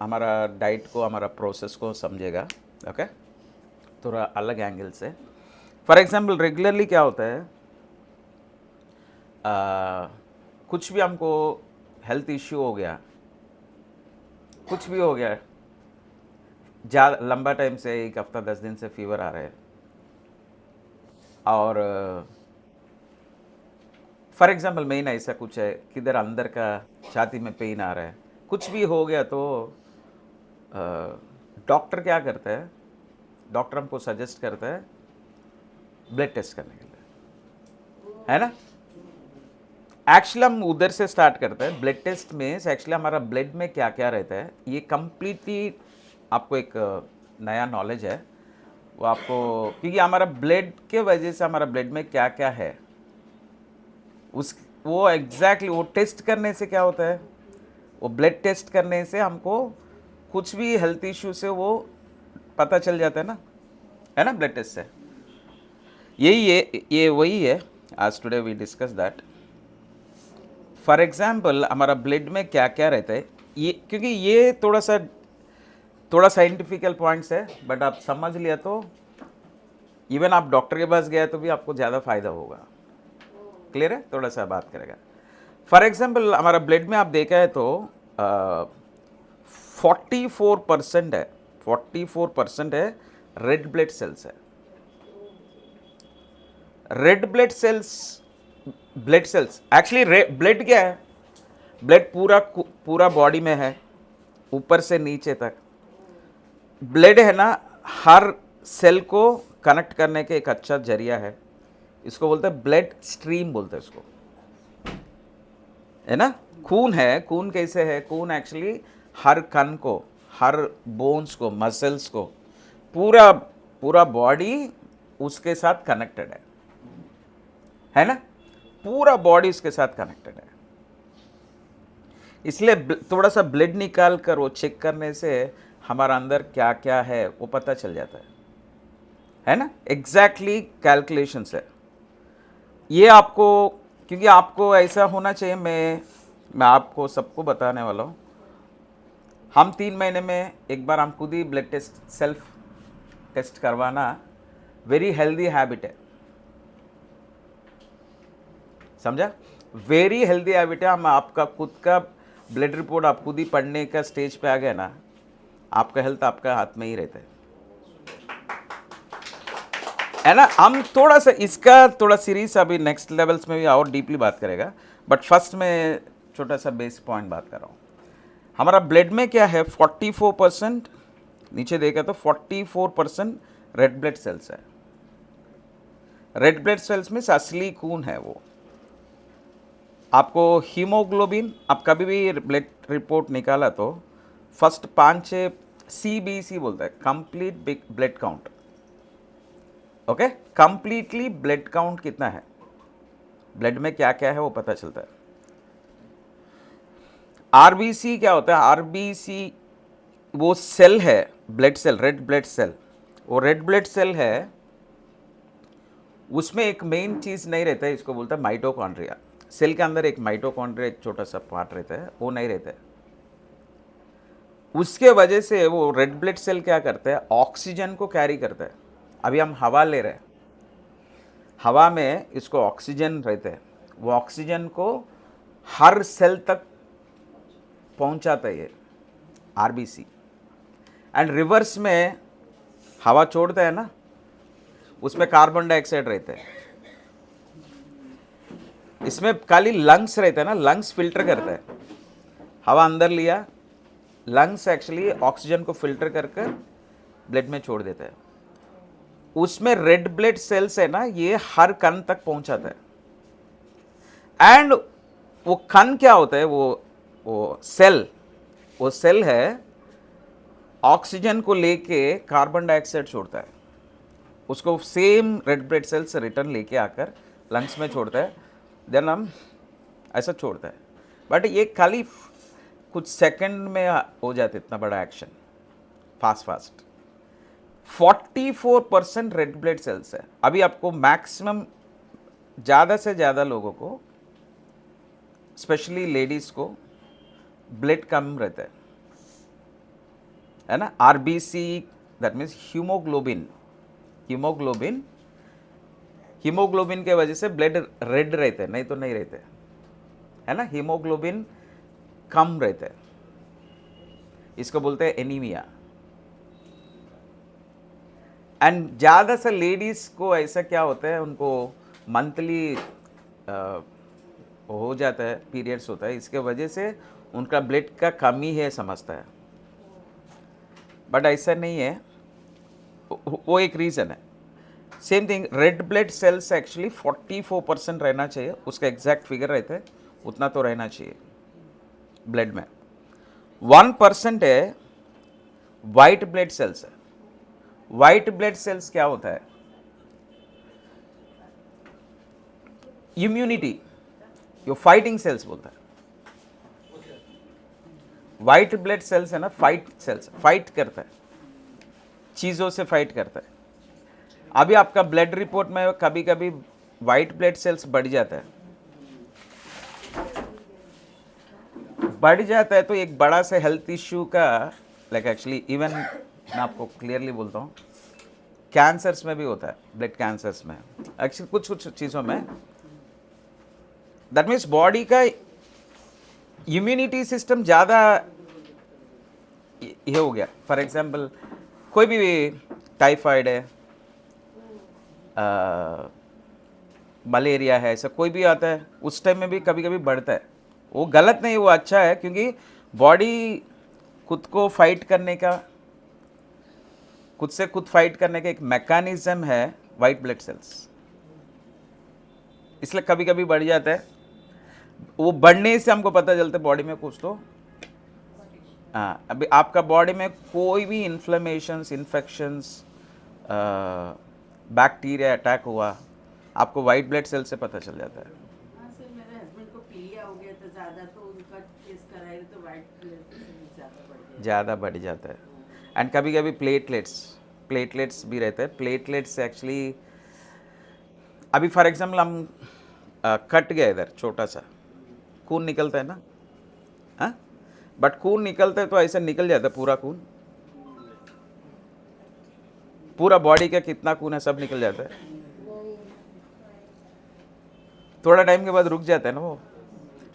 हमारा डाइट को, हमारा प्रोसेस को समझेगा। ओके, थोड़ा अलग एंगल से। फॉर एग्जांपल रेगुलरली क्या होता है, कुछ भी हमको हेल्थ इश्यू हो गया, कुछ भी हो गया, ज़्यादा लंबा टाइम से 1 हफ्ता 10 दिन से फीवर आ रहा है, और फॉर एग्जांपल मेन ऐसा कुछ है, किधर अंदर का छाती में पेन आ रहा है, कुछ भी हो गया, तो डॉक्टर क्या करता है, डॉक्टर हमको सजेस्ट करता है ब्लड टेस्ट करने के लिए, है ना। एक्चुअली हम उधर से स्टार्ट करते हैं। ब्लड टेस्ट में एक्चुअली हमारा ब्लड में क्या क्या रहता है, ये कंप्लीटली आपको एक नया नॉलेज है वो आपको, क्योंकि हमारा ब्लड के वजह से हमारा ब्लड में क्या क्या है उस वो एग्जैक्टली वो टेस्ट करने से क्या होता है, वो ब्लड टेस्ट करने से हमको कुछ भी हेल्थ इश्यू से वो पता चल जाता है ना, ब्लड टेस्ट से। यही है, ये वही है। आज today we discuss that. For example हमारा ब्लड में क्या क्या रहता है, ये क्योंकि ये थोड़ा साइंटिफिकल पॉइंट्स है, बट आप समझ लिया तो इवन आप डॉक्टर के पास गया तो भी आपको ज़्यादा फायदा होगा। क्लियर है, थोड़ा सा बात करेगा। फॉर एग्जाम्पल हमारा ब्लड में आप देखा है तो 44% है, 44% है रेड ब्लड सेल्स है। Red blood cells actually blood क्या है, ब्लड पूरा बॉडी में है, ऊपर से नीचे तक ब्लड है ना, हर सेल को कनेक्ट करने के एक अच्छा जरिया है। इसको बोलते हैं ब्लड स्ट्रीम बोलते हैं इसको, है ना। खून है, खून कैसे है, खून एक्चुअली हर कण को, हर बोन्स को, मसल्स को, पूरा पूरा बॉडी उसके साथ कनेक्टेड है ना, पूरा बॉडी उसके साथ कनेक्टेड है। इसलिए थोड़ा सा ब्लड निकाल कर वो चेक करने से हमारा अंदर क्या क्या है वो पता चल जाता है ना। एग्जैक्टली कैलकुलेशंस है ये आपको, क्योंकि आपको ऐसा होना चाहिए। मैं आपको सबको बताने वाला हूँ। हम 3 महीने में एक बार हम खुद ही ब्लड टेस्ट, सेल्फ टेस्ट करवाना वेरी हेल्दी हैबिट है, समझा। वेरी हेल्दी हैबिट है। हम आपका खुद का ब्लड रिपोर्ट आप खुद ही पढ़ने का स्टेज पे आ गए ना, आपका हेल्थ आपका हाथ में ही रहता है ना। हम थोड़ा सा इसका थोड़ा सीरीज अभी नेक्स्ट लेवल्स में भी और डीपली बात करेगा, बट फर्स्ट में छोटा सा बेस पॉइंट बात कर रहा हूँ। हमारा ब्लड में क्या है, 44%, नीचे देखा तो 44% रेड ब्लड सेल्स है। रेड ब्लड सेल्स में असली खून है वो। आपको हीमोग्लोबिन, आप कभी भी ब्लड रिपोर्ट निकाला तो फर्स्ट 5-6 CBC बोलता है, complete blood count. Okay, completely blood count कितना है, ब्लड में क्या क्या है वो पता चलता है। RBC क्या होता है, RBC वो सेल है, blood cell, red blood cell. वो रेड ब्लड सेल है, उसमें एक मेन चीज नहीं रहता है, इसको बोलता है माइटोकॉन्ड्रिया। सेल के अंदर एक माइटोकॉन्ड्रिया, एक छोटा सा पार्ट रहता है, वो नहीं रहता है। उसके वजह से वो रेड ब्लड सेल क्या करता है, ऑक्सीजन को कैरी करता है। अभी हम हवा ले रहे हैं, हवा में इसको ऑक्सीजन रहते हैं, वो ऑक्सीजन को हर सेल तक पहुंचाता है ये RBC। एंड रिवर्स में हवा छोड़ता है ना, उसमें कार्बन डाइऑक्साइड रहता है। इसमें खाली लंग्स रहता है ना, लंग्स फिल्टर करता है। हवा अंदर लिया, लंग्स एक्चुअली ऑक्सीजन को फिल्टर करके ब्लड में छोड़ देता है। उसमें रेड ब्लड सेल्स है ना, ये हर कण तक पहुंचाता है। एंड वो कण क्या होता है, वो सेल है, ऑक्सीजन को लेके कार्बन डाइऑक्साइड छोड़ता है, उसको सेम रेड ब्लड सेल से रिटर्न लेके आकर लंग्स में छोड़ता है। देन हम ऐसा छोड़ता है, बट ये खाली कुछ सेकंड में हो जाता है, इतना बड़ा action, fast. 44% red blood cells है। अभी आपको मैक्सिमम, ज़्यादा से ज़्यादा लोगों को, स्पेशली लेडीज़ को ब्लड कम रहता है। है ना, RBC that means haemoglobin, haemoglobin, haemoglobin के वजह से ब्लड रेड रहते हैं, नहीं तो नहीं रहते, है ना, हीमोग्लोबिन कम रहते हैं, इसको बोलते हैं एनीमिया। एंड ज़्यादा से लेडीज़ को ऐसा क्या होता है, उनको मंथली हो जाता है, पीरियड्स होता है, इसके वजह से उनका ब्लड का कमी है समझता है, बट ऐसा नहीं है, वो एक रीज़न है। Same thing, red blood cells actually 44% रहना चाहिए, उसका एग्जैक्ट फिगर रहता है, उतना तो रहना चाहिए ब्लड में। 1% है वाइट ब्लड सेल्स है। वाइट ब्लड सेल्स क्या होता है, इम्यूनिटी, यो फाइटिंग सेल्स बोलता है। वाइट ब्लड सेल्स है ना, फाइट सेल्स, फाइट करता है, चीज़ों से फाइट करता है। अभी आपका ब्लड रिपोर्ट में कभी कभी वाइट ब्लड सेल्स बढ़ जाता है, बढ़ जाता है तो एक बड़ा सा हेल्थ इश्यू का, लाइक एक्चुअली इवन मैं आपको क्लियरली बोलता हूँ, कैंसर्स में भी होता है, ब्लड कैंसर्स में, एक्चुअली कुछ कुछ चीज़ों में। दैट मीन्स बॉडी का इम्यूनिटी सिस्टम ज़्यादा ये हो गया। फॉर एग्जांपल कोई भी टाइफाइड है, मलेरिया है, ऐसा कोई भी आता है, उस टाइम में भी कभी कभी बढ़ता है। वो गलत नहीं, वो अच्छा है, क्योंकि बॉडी खुद को फाइट करने का, खुद से खुद फाइट करने का एक मैकेनिज्म है वाइट ब्लड सेल्स, इसलिए कभी कभी बढ़ जाता है। वो बढ़ने से हमको पता चलता है बॉडी में कुछ तो, हाँ, अभी आपका बॉडी में कोई भी इन्फ्लेमेशंस, इन्फेक्शंस, बैक्टीरिया अटैक हुआ, आपको वाइट ब्लड सेल से पता चल जाता है। हाँ सर, मेरे हस्बैंड को पीलिया हो गया था ज़्यादा, तो उनका टेस्ट कराया तो वाइट ब्लड सेल ज़्यादा बढ़ गया, ज़्यादा बढ़ जाता है। एंड कभी कभी प्लेटलेट्स भी रहते हैं। प्लेटलेट्स एक्चुअली, अभी फॉर एग्जांपल हम कट गया इधर छोटा सा, खून निकलता है ना, हाँ, बट खून निकलता है तो ऐसा निकल जाता है पूरा खून, पूरा बॉडी का कितना खून है सब निकल जाता है, थोड़ा टाइम के बाद रुक जाता है ना वो,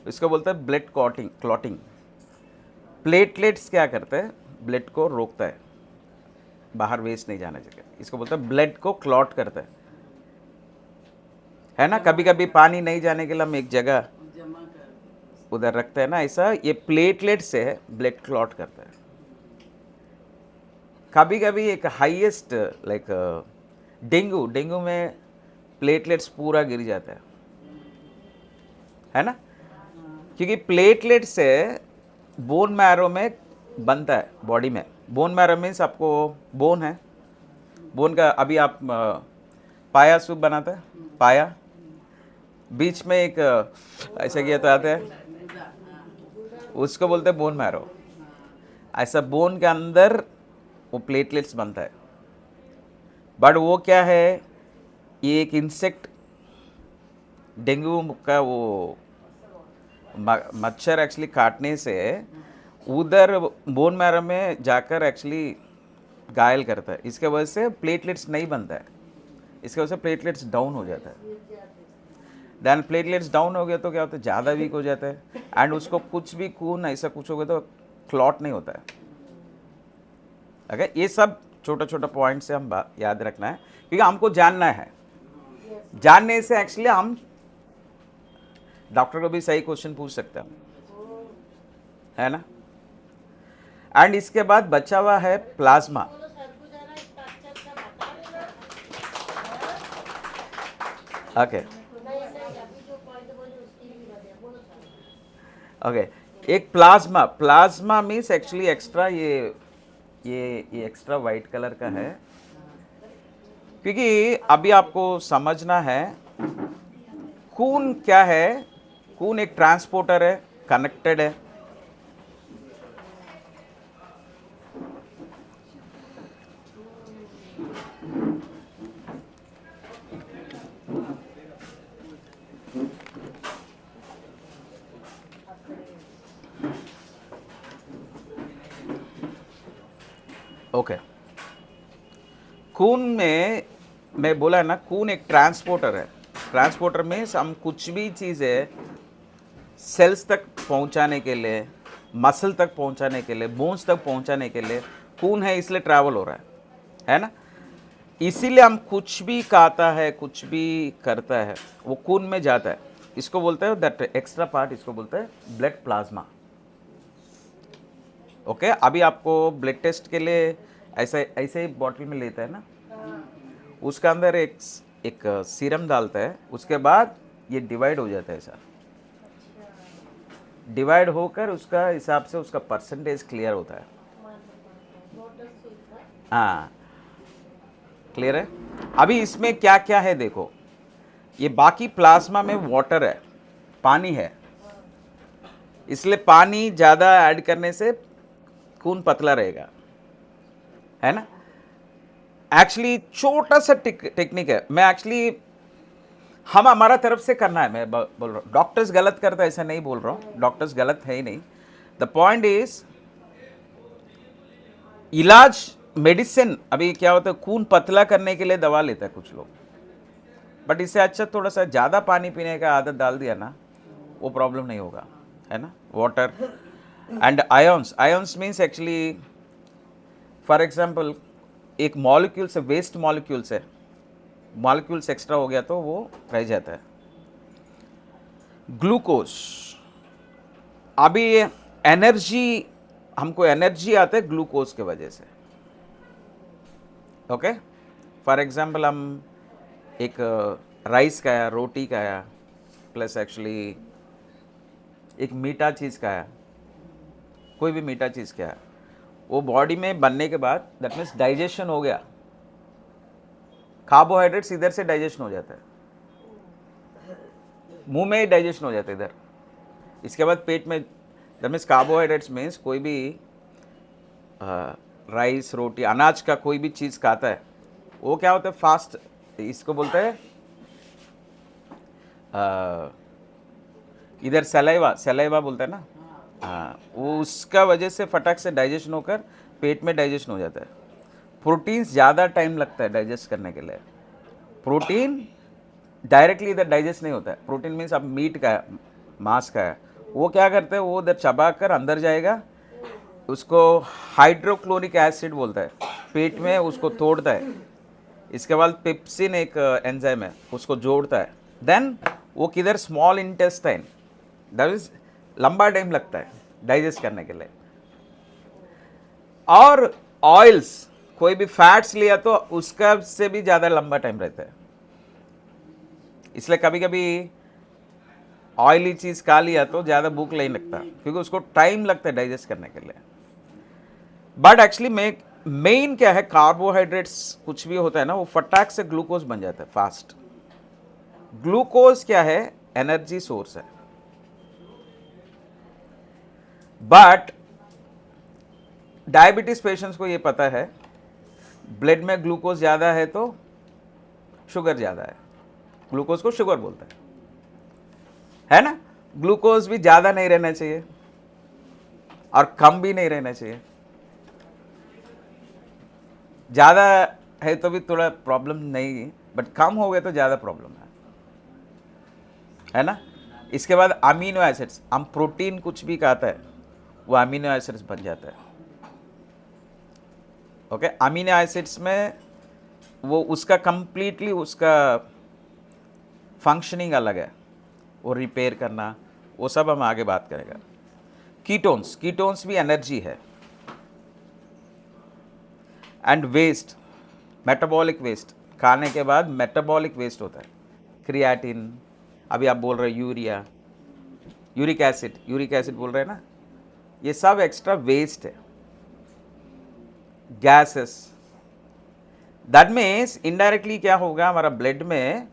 इसको बोलते हैं ब्लड क्लॉटिंग। प्लेटलेट्स क्या करते हैं, ब्लड को रोकता है, बाहर वेस्ट नहीं जाने चाहिए, इसको बोलते हैं ब्लड को क्लॉट करता है ना। कभी कभी पानी नहीं जाने के लिए हम एक जगह जमा कर उधर रखते हैं ना, ऐसा ये प्लेटलेट से ब्लड क्लॉट करता है। कभी कभी एक हाईएस्ट लाइक डेंगू में प्लेटलेट्स पूरा गिर जाता है ना, क्योंकि प्लेटलेट से बोन मैरो में बनता है बॉडी में। बोन मैरो मीन्स आपको बोन है, बोन का अभी आप पाया सूप बनाते हैं, पाया बीच में एक ऐसा किया तो आता है, उसको बोलते हैं बोन मैरो। ऐसा बोन के अंदर वो प्लेटलेट्स बनता है, बट वो क्या है, ये एक इंसेक्ट, डेंगू का वो मच्छर एक्चुअली काटने से उधर बोन मैरो में जाकर एक्चुअली घायल करता है, इसके वजह से प्लेटलेट्स नहीं बनता है, इसके वजह से प्लेटलेट्स डाउन हो जाता है। दैन प्लेटलेट्स डाउन हो गया तो क्या होता है, ज़्यादा वीक हो जाता है, एंड उसको कुछ भी खून ऐसा कुछ हो गया तो क्लॉट नहीं होता है। ओके, ये सब छोटा छोटा पॉइंट से हम याद रखना है, क्योंकि हमको जानना है, जानने से एक्चुअली हम डॉक्टर को भी सही क्वेश्चन पूछ सकते हैं, है ना। एंड इसके बाद बचा हुआ है प्लाज्मा। ओके ओके, एक प्लाज्मा मीन्स एक्चुअली एक्स्ट्रा, ये एक्स्ट्रा वाइट कलर का है, क्योंकि अभी आपको समझना है खून क्या है। खून एक ट्रांसपोर्टर है, कनेक्टेड है, ओके, खून में मैं बोला है ना, खून एक ट्रांसपोर्टर है। ट्रांसपोर्टर में हम कुछ भी चीज़ें सेल्स तक पहुंचाने के लिए, मसल तक पहुंचाने के लिए, बोन्स तक पहुंचाने के लिए खून है, इसलिए ट्रैवल हो रहा है ना। इसीलिए हम कुछ भी खाता है, कुछ भी करता है, वो खून में जाता है। इसको बोलते हैं दैट एक्स्ट्रा पार्ट, इसको बोलते हैं ब्लड प्लाज्मा। ओके, अभी आपको ब्लड टेस्ट के लिए ऐसे ऐसे ही बॉटल में लेता है ना, उसका अंदर एक सीरम डालता है, उसके बाद ये डिवाइड हो जाता है सर। डिवाइड होकर उसका हिसाब से उसका परसेंटेज क्लियर होता है। हाँ, क्लियर है। अभी इसमें क्या क्या है देखो, ये बाकी प्लाज्मा में वाटर है, पानी है, इसलिए पानी ज़्यादा ऐड करने से खून पतला रहेगा, है ना। एक्चुअली छोटा सा टेक्निक है, मैं एक्चुअली हम हमारा तरफ से करना है, मैं बोल रहा हूँ। डॉक्टर्स गलत करता है ऐसा नहीं बोल रहा हूँ, डॉक्टर्स गलत है ही नहीं। द पॉइंट इज, इलाज मेडिसिन अभी क्या होता है, खून पतला करने के लिए दवा लेता है कुछ लोग, बट इससे अच्छा थोड़ा सा ज़्यादा पानी पीने का आदत डाल दिया ना, वो प्रॉब्लम नहीं होगा, है ना। Water and ions, ions means actually for example एक मॉलिक्यूल से, वेस्ट मॉलिक्यूल से मॉलिक्यूल्स एक्स्ट्रा हो गया तो वो रह जाता है। ग्लूकोज, अभी एनर्जी, हमको एनर्जी आता है ग्लूकोज के वजह से। ओके, फॉर एग्जांपल हम एक राइस खाया, रोटी खाया, प्लस एक्चुअली एक मीठा चीज़ खाया, कोई भी मीठा चीज़ खाया, वो बॉडी में बनने के बाद दैट मीन्स डाइजेशन हो गया, कार्बोहाइड्रेट्स इधर से डाइजेशन हो जाता है, मुंह में ही डाइजेशन हो जाता है इधर, इसके बाद पेट में। दैट मीन्स कार्बोहाइड्रेट्स मीन्स कोई भी राइस, रोटी, अनाज का कोई भी चीज़ खाता है, वो क्या होता है फास्ट, इसको बोलते हैं इधर सलाइवा, सलाइवा बोलते हैं ना। हाँ, वो उसका वजह से फटाक से डाइजेशन होकर पेट में डाइजेशन हो जाता है। प्रोटीन ज़्यादा टाइम लगता है डाइजेस्ट करने के लिए, प्रोटीन डायरेक्टली इधर डाइजेस्ट नहीं होता है। प्रोटीन मीन्स आप मीट का, मांस का है, वो क्या करते हैं, वो उधर चबा कर अंदर जाएगा, उसको हाइड्रोक्लोरिक एसिड बोलता है, पेट में उसको तोड़ता है, इसके बाद पेप्सिन एक एंजाइम है, उसको जोड़ता है, देन वो किधर स्मॉल इंटेस्टाइन, दैट इज लंबा टाइम लगता है डाइजेस्ट करने के लिए। और ऑयल्स, कोई भी फैट्स लिया तो उसका से भी ज़्यादा लंबा टाइम रहता है, इसलिए कभी कभी ऑयली चीज़ खा लिया तो ज़्यादा भूख नहीं लगता, क्योंकि उसको टाइम लगता है डाइजेस्ट करने के लिए। बट एक्चुअली मेन क्या है, कार्बोहाइड्रेट्स कुछ भी होता है ना, वो फटाक से ग्लूकोज बन जाता है फास्ट। ग्लूकोज क्या है, एनर्जी सोर्स है, बट डायबिटीज पेशेंट्स को ये पता है, ब्लड में ग्लूकोज ज़्यादा है तो शुगर ज़्यादा है, ग्लूकोज को शुगर बोलते है ना। ग्लूकोज भी ज़्यादा नहीं रहना चाहिए और कम भी नहीं रहना चाहिए, ज़्यादा है तो भी थोड़ा प्रॉब्लम नहीं, बट कम हो गए तो ज़्यादा प्रॉब्लम है ना। इसके बाद अमीनो एसिड्स, हम प्रोटीन कुछ भी खाता है वो अमीनो एसिड्स बन जाता है। ओके, अमीनो एसिड्स में वो उसका कंप्लीटली उसका फंक्शनिंग अलग है, वो रिपेयर करना, वो सब हम आगे बात करेंगे। कीटोन्स, कीटोन्स भी एनर्जी है। एंड वेस्ट, मेटाबॉलिक वेस्ट, खाने के बाद मेटाबॉलिक वेस्ट होता है, क्रिएटिन, अभी आप बोल रहे हैं यूरिया, यूरिक एसिड बोल रहे हैं ना, ये सब एक्स्ट्रा वेस्ट है। गैसेस, दैट मीन्स इनडायरेक्टली क्या होगा, हमारा ब्लड में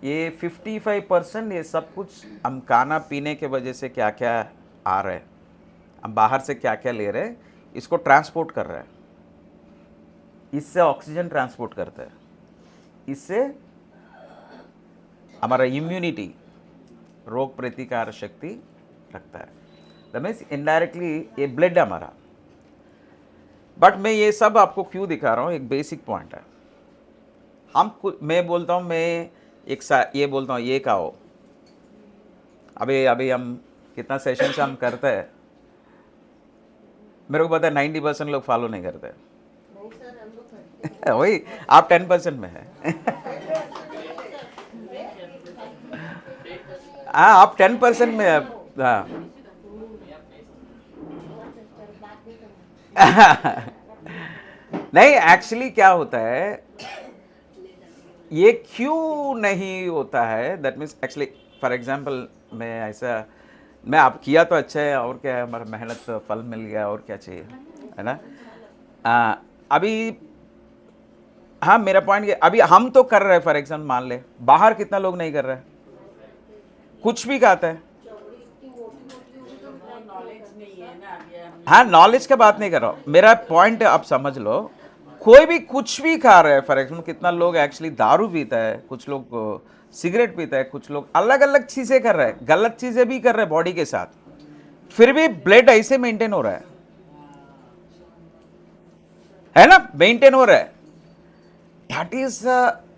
ये 55% ये सब कुछ हम खाना पीने के वजह से क्या क्या आ रहा है, हम बाहर से क्या क्या ले रहे हैं, इसको ट्रांसपोर्ट कर रहा है, इससे ऑक्सीजन ट्रांसपोर्ट करता है, इससे हमारा इम्यूनिटी, रोग प्रतिकार शक्ति रखता है। दैट मीन्स इनडायरेक्टली ये ब्लड हमारा, बट मैं ये सब आपको क्यों दिखा रहा हूँ, एक बेसिक पॉइंट है। मैं बोलता हूँ, मैं ये बोलता हूँ ये खाओ, अभी अभी हम कितना सेशन से हम करते हैं, मेरे को पता है 90% लोग फॉलो नहीं करते। नहीं सर, हम लोग करते हैं। वही आप 10% में है। हाँ, आप 10% में है। हाँ। बात नहीं करना। नहीं, एक्चुअली क्या होता है, ये क्यों नहीं होता है, that means actually for example मैं आप किया तो अच्छा है, और क्या है, हमारा मेहनत फल मिल गया, और क्या चाहिए, है ना। अभी हाँ, मेरा पॉइंट ये, अभी हम तो कर रहे हैं, फॉर एग्जांपल मान ले, बाहर कितना लोग नहीं कर रहे हैं, कुछ भी खाता है। चौड़ी इतनी मोटी मोटी होगी तो वो नॉलेज नहीं है ना अभी हम। हाँ, नॉलेज का बात नहीं कर रहा हूँ, मेरा पॉइंट आप समझ लो, कोई भी कुछ भी खा रहा है, फॉर एग्जाम्पल कितना लोग एक्चुअली दारू पीता है, कुछ लोग सिगरेट पीता है, कुछ लोग अलग अलग चीजें कर रहे हैं, गलत चीजें भी कर रहे हैं बॉडी के साथ, फिर भी ब्लड ऐसे मेंटेन हो रहा है ना, मेंटेन हो रहा है। That is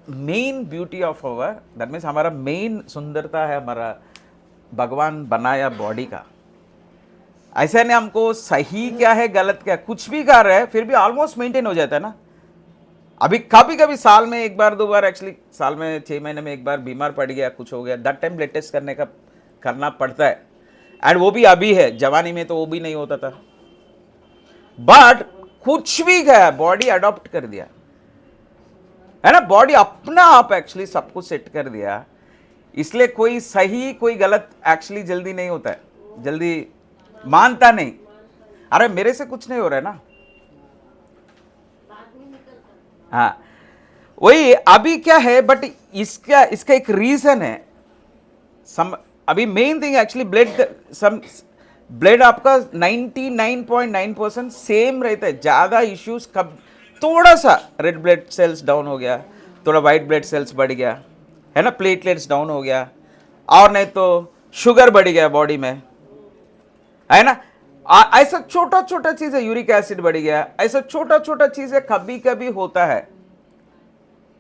main beauty of our, that means हमारा मेन सुंदरता है हमारा भगवान बनाया बॉडी का। ऐसा नहीं हमको सही क्या है गलत क्या है, कुछ भी कर रहे हैं फिर भी ऑलमोस्ट मेंटेन हो जाता है ना। अभी कभी कभी साल में एक बार दो बार, एक्चुअली साल में 6 महीने में एक बार बीमार पड़ गया, कुछ हो गया, दैट टाइम ब्लड टेस्ट करना पड़ता है। एंड वो भी अभी है, जवानी में तो वो भी नहीं होता था। बट कुछ भी गया, बॉडी अडॉप्ट कर दिया है ना, बॉडी अपना आप एक्चुअली सब कुछ सेट कर दिया। इसलिए कोई सही कोई गलत एक्चुअली जल्दी नहीं होता है, जल्दी मानता नहीं। अरे मेरे से कुछ नहीं हो रहा है ना, बात नहीं निकलता। हाँ वही। अभी क्या है, बट इसका एक रीजन है। अभी मेन थिंग एक्चुअली ब्लड आपका 99.9% सेम रहता है। ज्यादा इश्यूज कब, थोड़ा सा रेड ब्लड सेल्स डाउन हो गया, थोड़ा वाइट ब्लड सेल्स बढ़ गया, है ना, प्लेटलेट्स डाउन हो गया, और नहीं तो शुगर बढ़ गया बॉडी में, है ना। ऐसा छोटा छोटा चीज है, यूरिक एसिड बढ़ गया, ऐसा छोटा छोटा चीज है, कभी कभी होता है,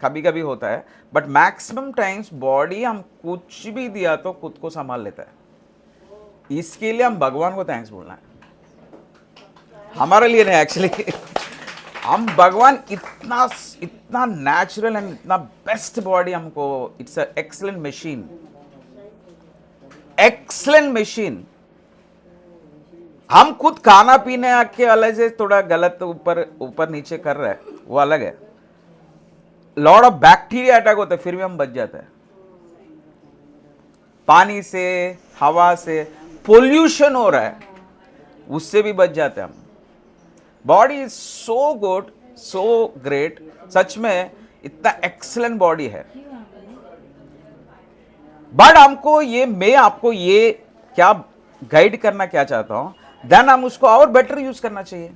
कभी कभी होता है। बट मैक्सिमम टाइम्स बॉडी हम कुछ भी दिया तो खुद को संभाल लेता है। इसके लिए हम भगवान को थैंक्स बोलना है, हमारे लिए नहीं एक्चुअली। हम भगवान इतना इतना नेचुरल एंड इतना बेस्ट बॉडी हमको, it's a excellent machine, excellent machine. हम खुद खाना पीने आके अलग से थोड़ा गलत ऊपर ऊपर नीचे कर रहे हैं, वो अलग है। लॉट ऑफ बैक्टीरिया अटैक होता है, फिर भी हम बच जाते हैं। पानी से, हवा से, पोल्यूशन हो रहा है, उससे भी बच जाते हैं हम। Body is so good, so great, सच में इतना एक्सलेंट बॉडी है। बट मैं आपको ये क्या गाइड करना क्या चाहता हूं, देन हम उसको और बेटर यूज करना चाहिए,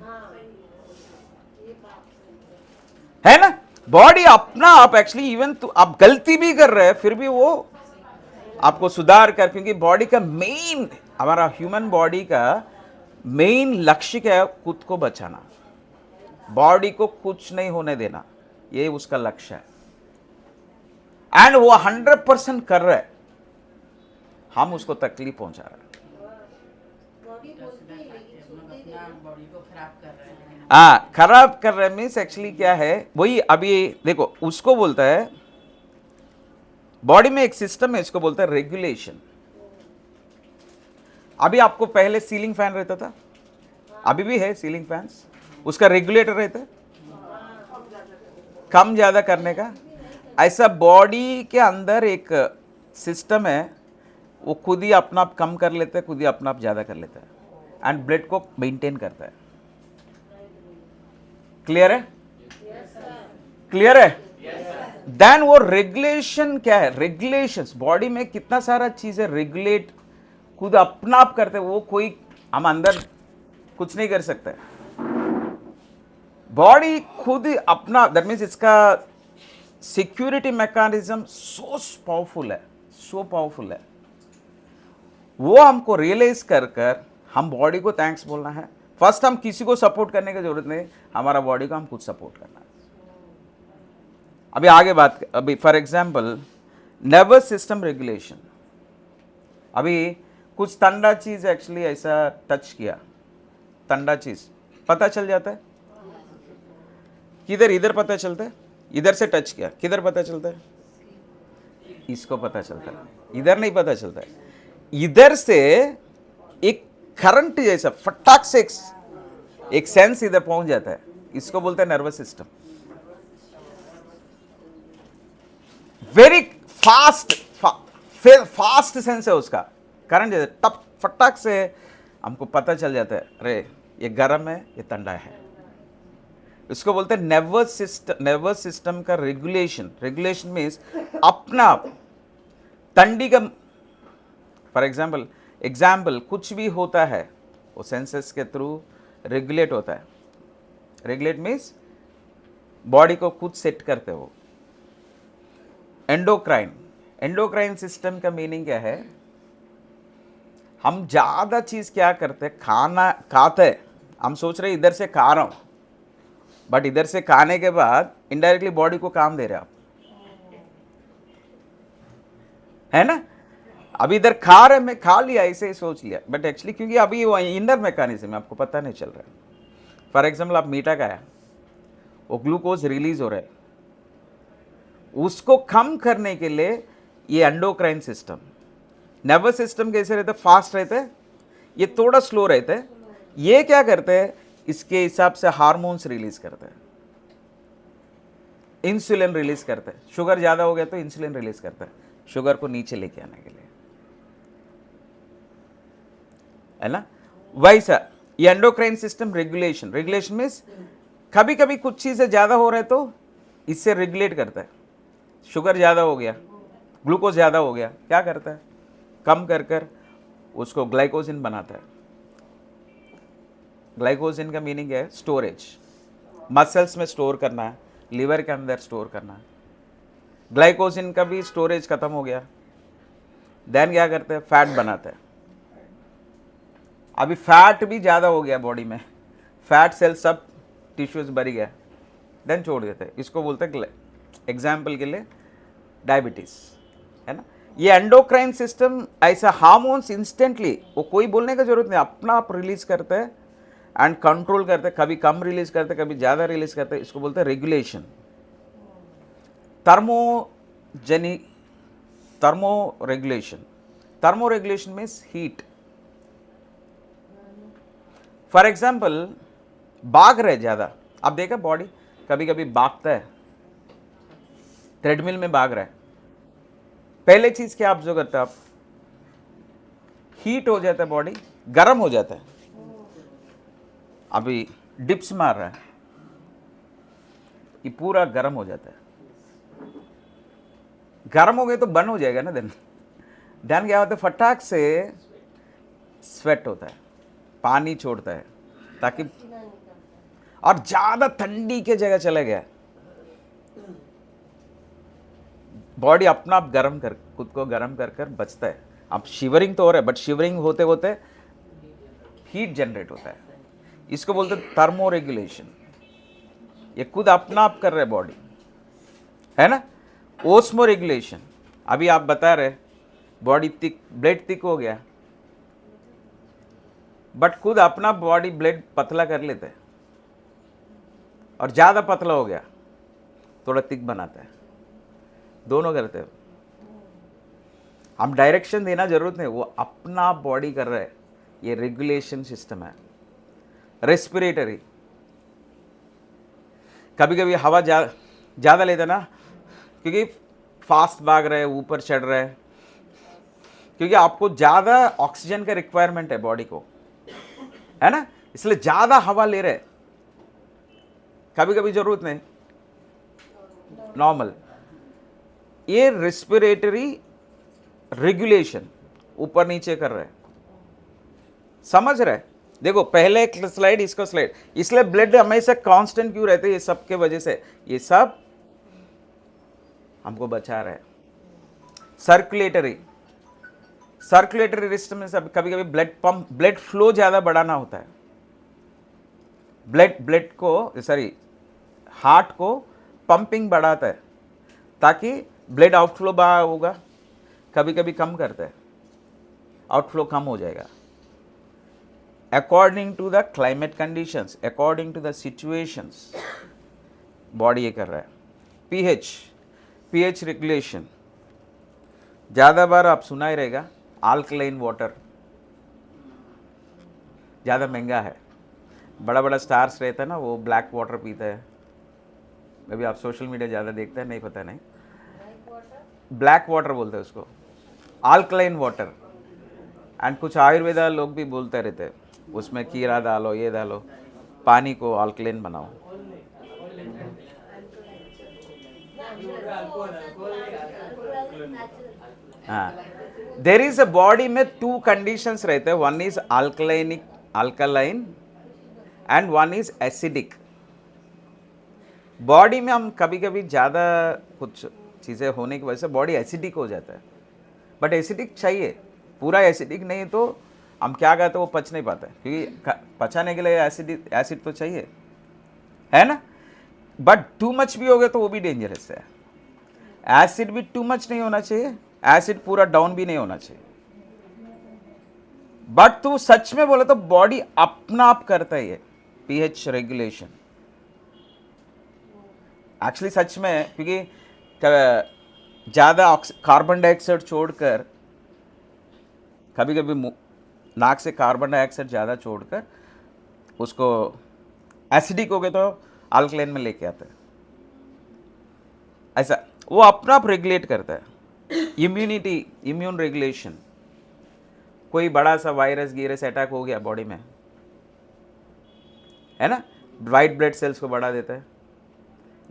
है ना। बॉडी अपना आप एक्चुअली इवन तो आप गलती भी कर रहे हैं फिर भी वो आपको सुधार कर, क्योंकि बॉडी का मेन, हमारा ह्यूमन बॉडी का मेन लक्ष्य क्या है, खुद को बचाना, बॉडी को कुछ नहीं होने देना, ये उसका लक्ष्य है। एंड वो 100% कर रहा है, हम उसको तकलीफ पहुंचा रहे हैं। बॉडी बोलती है लेकिन सुनते ही अपना बॉडी को खराब कर रहे हैं। हाँ, खराब कर रहे मीन्स एक्चुअली क्या है, वही अभी देखो उसको बोलता है, बॉडी में एक सिस्टम है, इसको बोलता है रेगुलेशन। अभी आपको पहले सीलिंग फैन रहता था, अभी भी है सीलिंग फैंस, उसका रेगुलेटर रहता है कम ज्यादा करने का। ऐसा बॉडी के अंदर एक सिस्टम है, वो खुद ही अपना आप कम कर लेता है, खुद ही अपना आप ज्यादा कर लेता है, एंड ब्लड को मेंटेन करता है। क्लियर है, क्लियर है। देन वो रेगुलेशन क्या है, रेगुलेशंस बॉडी में कितना सारा चीजें रेगुलेट खुद अपना आप करते हैं, वो कोई हम अंदर कुछ नहीं कर सकते। बॉडी खुद ही अपना, दैट मीन्स इसका सिक्योरिटी मैकेनिज्म सो पावरफुल है, सो पावरफुल है। वो हमको रियलाइज कर हम बॉडी को थैंक्स बोलना है, फर्स्ट हम किसी को सपोर्ट करने की जरूरत नहीं, हमारा बॉडी को हम खुद सपोर्ट करना है। अभी आगे बात, अभी for example nervous system regulation. अभी कुछ ठंडा चीज एक्चुअली ऐसा टच किया, ठंडा चीज पता चल जाता है किधर, इधर पता चलता है, इधर से टच किया किधर पता चलता है, इसको पता चलता है, इधर नहीं पता चलता है। इधर से एक करंट जैसा फटाक से एक सेंस इधर पहुंच जाता है, इसको बोलते हैं nervous system. Very fast fast sense है उसका, करंट जैसे टप फटाक से हमको पता चल जाता है, अरे ये गर्म है ये ठंडा है। इसको बोलते हैं नर्वस सिस्टम का रेगुलेशन। रेगुलेशन मीन्स अपना ठंडी का, फॉर एग्जाम्पल कुछ भी होता है वो सेंसेस के थ्रू रेगुलेट होता है। रेगुलेट मीन्स बॉडी को खुद सेट करते हो। एंडोक्राइन सिस्टम का मीनिंग क्या है, हम ज़्यादा चीज़ क्या करते हैं, खाते हैं, हम सोच रहे हैं इधर से खा रहा हूँ, बट इधर से खाने के बाद इनडायरेक्टली बॉडी को काम दे रहे हैं आप, है ना। अभी इधर खा रहे, मैं खा लिया ऐसे ही सोच लिया, बट एक्चुअली क्योंकि अभी वो इनर मैकेनिज्म आपको पता नहीं चल रहा है। फॉर एग्जाम्पल आप मीठा खाया, वो ग्लूकोज रिलीज हो रहा है, उसको कम करने के लिए ये एंडोक्राइन सिस्टम। नर्वस सिस्टम कैसे रहता है, फास्ट रहता है, ये थोड़ा स्लो रहता है। ये क्या करते हैं, इसके हिसाब से हार्मोन्स रिलीज करते हैं, इंसुलिन रिलीज करते हैं। शुगर ज़्यादा हो गया तो इंसुलिन रिलीज करता है, शुगर को नीचे लेके आने के लिए, है ना। वैसा ये एंडोक्राइन सिस्टम रेगुलेशन मीन्स कभी कभी कुछ चीज़ें ज़्यादा हो रहे तो इससे रेगुलेट करता है। शुगर ज़्यादा हो गया, ग्लूकोज ज़्यादा हो गया, क्या करता है, कम कर उसको ग्लाइकोजिन बनाता है। ग्लाइकोजिन का मीनिंग है स्टोरेज, मसल्स में स्टोर करना है, लीवर के अंदर स्टोर करना है। ग्लाइकोजिन का भी स्टोरेज खत्म हो गया, देन क्या करते हैं, फैट बनाते हैं। अभी फैट भी ज़्यादा हो गया बॉडी में, फैट सेल सब टिश्यूज भर गया, देन छोड़ देते हैं। इसको बोलते हैं, एग्जाम्पल के लिए डायबिटीज, है ना। ये एंडोक्राइन सिस्टम ऐसा हार्मोन्स इंस्टेंटली, वो कोई बोलने का जरूरत नहीं, अपना आप रिलीज करते हैं एंड कंट्रोल करते हैं। कभी कम रिलीज करते हैं, कभी ज़्यादा रिलीज करते हैं। इसको बोलते हैं regulation. Thermo regulation means heat. For example भाग रहे ज़्यादा, आप देखा बॉडी कभी कभी भागता है, ट्रेडमिल में भाग रहा है, पहले चीज़ क्या ऑब्जर्व करते हैं आप, हीट हो जाता है, बॉडी गर्म हो जाता है। अभी डिप्स मार रहा है, ये पूरा गर्म हो जाता है। गर्म हो गए तो बंद हो जाएगा ना, देन क्या होता है, फटाक से स्वेट होता है, पानी छोड़ता है ताकि, और ज़्यादा ठंडी के जगह चला गया, बॉडी अपना आप गर्म कर, खुद को गर्म कर बचता है। अब शिवरिंग तो हो रहा है, बट शिवरिंग होते होते हीट जनरेट होता है। इसको बोलते हैं थर्मो रेगुलेशन। ये खुद अपना आप कर रहे बॉडी, है ना। ओस्मो रेगुलेशन, अभी आप बता रहे बॉडी थिक, ब्लड थिक हो गया, बट खुद अपना बॉडी ब्लड पतला कर लेते हैं, और ज़्यादा पतला हो गया थोड़ा थिक बनाता है, दोनों करते हैं। हम डायरेक्शन देना जरूरत नहीं, वो अपना बॉडी कर रहा है। ये रेगुलेशन सिस्टम है। रेस्पिरेटरी, कभी कभी हवा ज़्यादा लेते ना, क्योंकि फास्ट भाग रहे हैं, ऊपर चढ़ रहे हैं, क्योंकि आपको ज़्यादा ऑक्सीजन का रिक्वायरमेंट है बॉडी को, है ना, इसलिए ज़्यादा हवा ले रहे। कभी कभी जरूरत नहीं, नॉर्मल। ये रेस्पिरेटरी रेगुलेशन ऊपर नीचे कर रहे हैं, समझ रहे। देखो पहले एक स्लाइड, इसको स्लाइड, इसलिए ब्लड हमेशा कांस्टेंट क्यों रहते हैं, ये सब के वजह से, ये सब हमको बचा रहे हैं। सर्कुलेटरी सिस्टम में सब कभी कभी ब्लड फ्लो ज़्यादा बढ़ाना होता है, ब्लड को सॉरी हार्ट को पंपिंग बढ़ाता है ताकि ब्लड आउटफ्लो होगा, कभी कभी कम करता है, आउटफ्लो कम हो जाएगा according to the climate conditions, according to the situations body ये कर रहा है। पीएच रेगुलेशन, ज़्यादा बार आप सुना ही रहेगा अल्कलाइन वाटर ज़्यादा महंगा है, बड़ा बड़ा स्टार्स रहता है ना वो ब्लैक वाटर पीता है, अभी आप सोशल मीडिया ज़्यादा देखते हैं, नहीं पता नहीं, ब्लैक वाटर बोलते हैं उसको, अल्कलाइन वाटर। एंड कुछ आयुर्वेदा लोग भी बोलते रहते हैं उसमें कीड़ा डालो, ये डालो, पानी को अल्कलाइन बनाओ। हाँ, देर इज अ बॉडी में 2 कंडीशंस रहते हैं, one is alkaline and one is acidic. Body में हम कभी कभी ज़्यादा कुछ चीज़ें होने की वजह से बॉडी एसिडिक हो जाता है, बट एसिडिक चाहिए, पूरा एसिडिक नहीं तो हम क्या कहते हैं वो पच नहीं पाता है, क्योंकि पचाने के लिए एसिड तो चाहिए, है ना। बट टू मच भी हो गया तो वो भी डेंजरस है। एसिड भी टू मच नहीं होना चाहिए, एसिड पूरा डाउन भी नहीं होना चाहिए। बट तू सच में बोले तो बॉडी अपना आप करता है ये पीएच रेगुलेशन, एक्चुअली सच में, क्योंकि ज़्यादा कार्बन डाइऑक्साइड छोड़कर, कभी कभी नाक से कार्बन डाइऑक्साइड ज़्यादा छोड़कर उसको एसिडिक हो गए तो अल्कलाइन में लेके आता है, ऐसा वो अपना आप रेगुलेट करता है। इम्यून रेगुलेशन, कोई बड़ा सा वायरस गिरस अटैक हो गया बॉडी में, है ना, वाइट ब्लड सेल्स को बढ़ा देता है,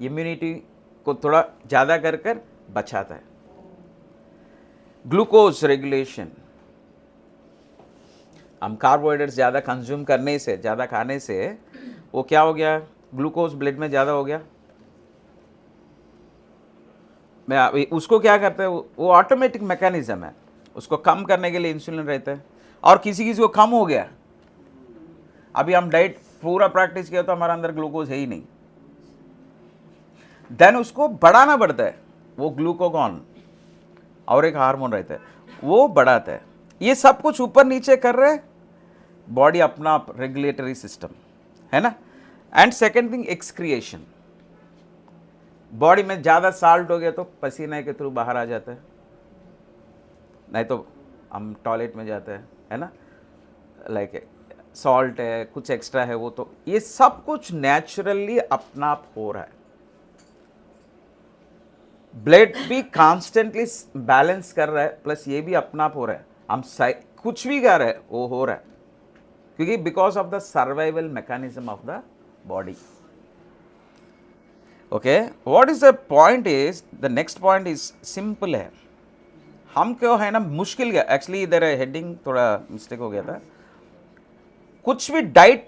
इम्यूनिटी को थोड़ा ज़्यादा कर कर बचाता है। ग्लूकोज रेगुलेशन, हम कार्बोहाइड्रेट्स ज़्यादा कंज्यूम करने से, ज़्यादा खाने से वो क्या हो गया, ग्लूकोज ब्लड में ज़्यादा हो गया, मैं उसको क्या करते हैं, वो ऑटोमेटिक मैकेनिज्म है, उसको कम करने के लिए इंसुलिन रहता है। और किसी को कम हो गया, अभी हम डाइट पूरा प्रैक्टिस किया तो हमारे अंदर ग्लूकोज है ही नहीं, देन उसको बढ़ाना पड़ता है, वो ग्लूकोगॉन और एक हार्मोन रहता है वो बढ़ाता है। ये सब कुछ ऊपर नीचे कर रहे हैं बॉडी अपना रेगुलेटरी सिस्टम, है ना। And second thing excretion, body में ज़्यादा साल्ट हो गया तो पसीने के थ्रू बाहर आ जाता है, नहीं तो हम टॉयलेट में जाते हैं, है ना, लाइक सॉल्ट है, कुछ एक्स्ट्रा है, वो तो ये सब कुछ नेचुरली अपना आप हो रहा है। ब्लड भी कॉन्स्टेंटली बैलेंस कर रहा है, प्लस ये भी अपना आप हो रहा है, हम कुछ भी कर रहे हैं वो हो रहा है, क्योंकि because of the survival mechanism of the body. Okay, what is the point is, the next point is simple है, हम क्यों है ना मुश्किल गया, एक्चुअली इधर हेडिंग थोड़ा मिस्टेक हो गया था, कुछ भी डाइट